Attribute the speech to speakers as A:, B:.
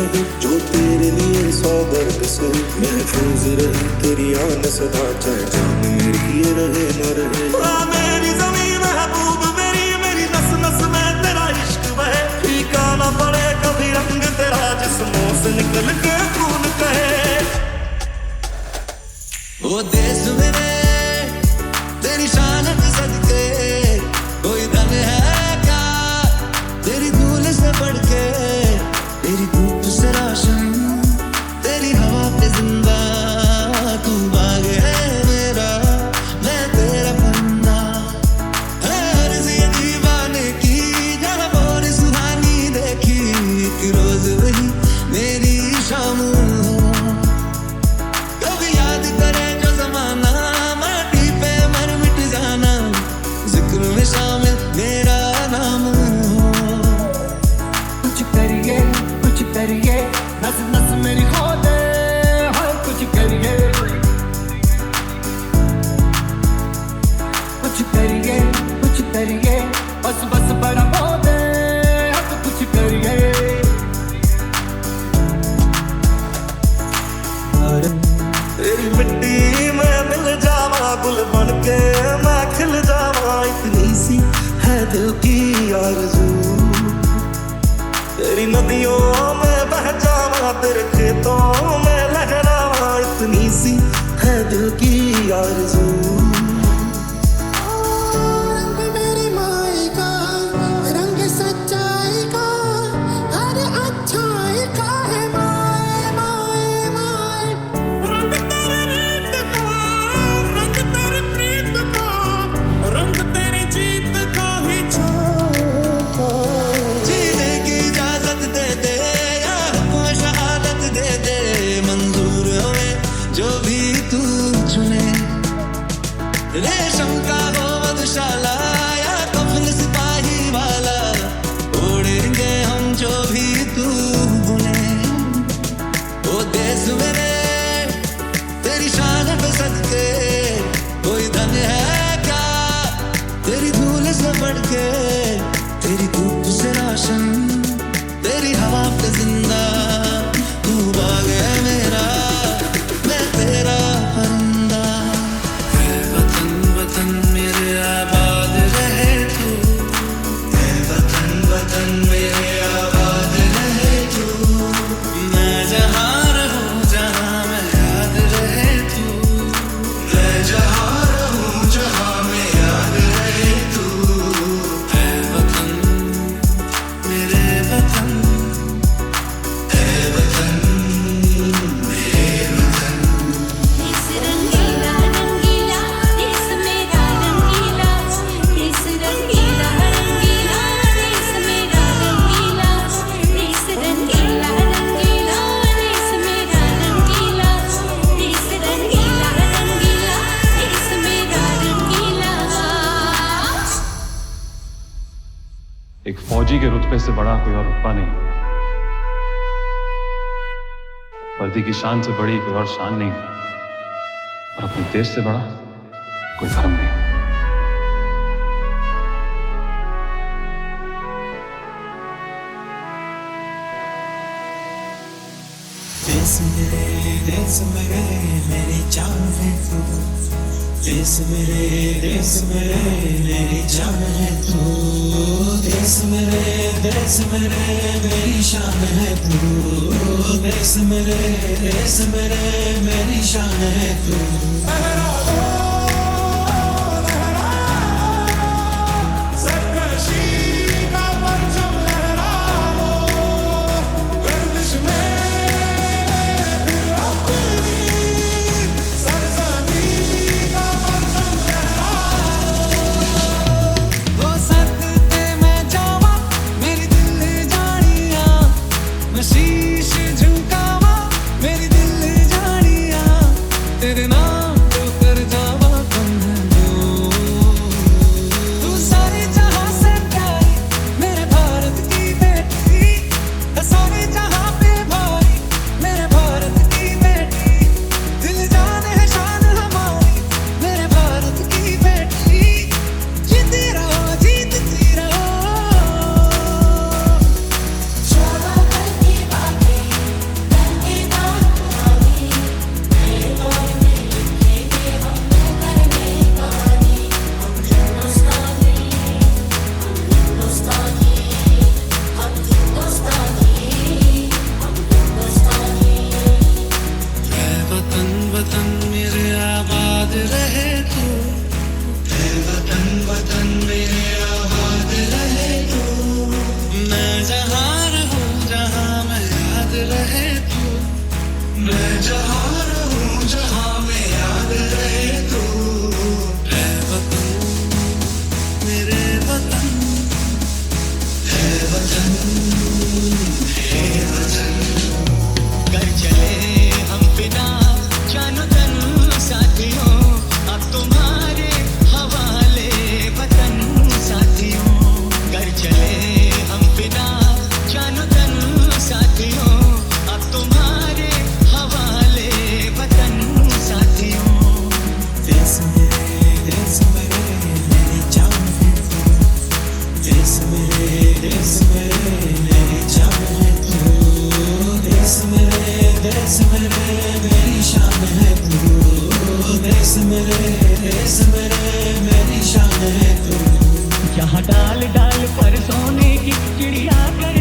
A: रहे, जो तेरे लिए 100 दर्द से महफूज रहे। तेरी आन सदा चाहे जान मेरी ये रहे न रहे। मेरी ज़मीं महबूब मेरी, मेरी नस नस में तेरा इश्क बहे। फीका ना पड़े कभी रंग तेरा, जिस्मों से निकल के खून कहे।
B: वो देश मेरे तेरी शान पे सदके, कोई धन है क्या तेरी धूल से बढ़ के। तेरी धूप से रोशन, तेरी हवा पे जिंदा, तू बाग है मेरा, मैं तेरा बंदा। है अर्ज़ ये दीवाने की, जहाँ बोल सुहानी देखी। एक रोज वही मेरी शाम हो, कभी याद करे जो ज़माना, माटी पे मर मिट जाना, जिक्र में शामिल मेरा नाम हो।
C: कुछ करिए नस नस मेरी खो दे, हाँ कुछ करिए बस बस बड़ा खो दे, हाँ कुछ करिए।
A: तेरी मिट्टी में मिल जावा, गुल बन के मैं खिल जावा। इतनी सी है दिल की आरज़ू, तेरी नदियों में बह जावा, तेरे खेतों में लहरावा। इतनी सी है दिल की आरज़ू।
D: रंग मेरी माई का, रंग सच्चाई का, हर अच्छाई का है माए माए माए। रंग तेरे रीत का, रंग तेरे प्रीत का, रंग तेरी जीत का ही छापा।
B: जीने की इजाजत दे दे या कोई शहादत दे दे, मंजूर हमें जो भी तू चुने। रेशम का हो मधुशाला या कफन सिपाही वाला, ओढ़ेंगे हम जो भी तू बुने। ओ देश मेरे तेरी शान पे सदके, कोई धन है क्या तेरी धूल से बढ़ के। तेरी धूप से रोशन, तेरी हवा पे जिंदा, तू बाग है मेरा, मैं तेरा परिंदा। है वतन वतन मेरे आबाद रहे तू, है वतन वतन मेरे आबाद रहे तू। मैं जहाँ रहूँ जहाँ मैं याद रहे तू, मैं जहाँ रहूँ जहाँ मैं याद रहे तू। है वतन मेरे वतन, है वतन मेरे वतन।
E: देश रंगीला रंगीला, देश मेरा रंगीला, देश रंगीला रंगीला, देश मेरा रंगीला, देश रंगीला रंगीला, देश मेरा रंगीला, देश रंगीला रंगीला, देश मेरा रंगीला।
F: एक फौजी के रुतबे से बड़ा कोई और रुतबा नहीं, वर्दी की शान से बड़ी कोई और शान नहीं, और अपने देश से बड़ा कोई धर्म नहीं।
B: देश मेरे मेरी जान है तू, देश मेरे मेरी जान है तू। देश मेरे मेरी शान है तू, देश मेरे मेरी शान है तू। वो सदके मैं जावा, मेरी दिल जानिया, मैं शीश झुकावा, मेरी दिल जानिया, तेरे नाम तो कर जावा। मैं जहाँ रहूं जहाँ में याद रहे तू, है वतन मेरे वतन, है वतन, है वतन। कर चले हम बिना जानो तन साथियों, अब तुम्हारे हवाले वतन साथियों। कर चले हम बिना जानो तन साथियों, अब तुम्हारे हवाले वतन साथियों। देश मेरे मेरी जान है तू, देश मेरे मेरी जान है तू, देश मेरे मेरी शान है तू, देश मेरे मेरी शान है तू।
C: जहाँ डाल डाल पर सोने की चिड़िया कर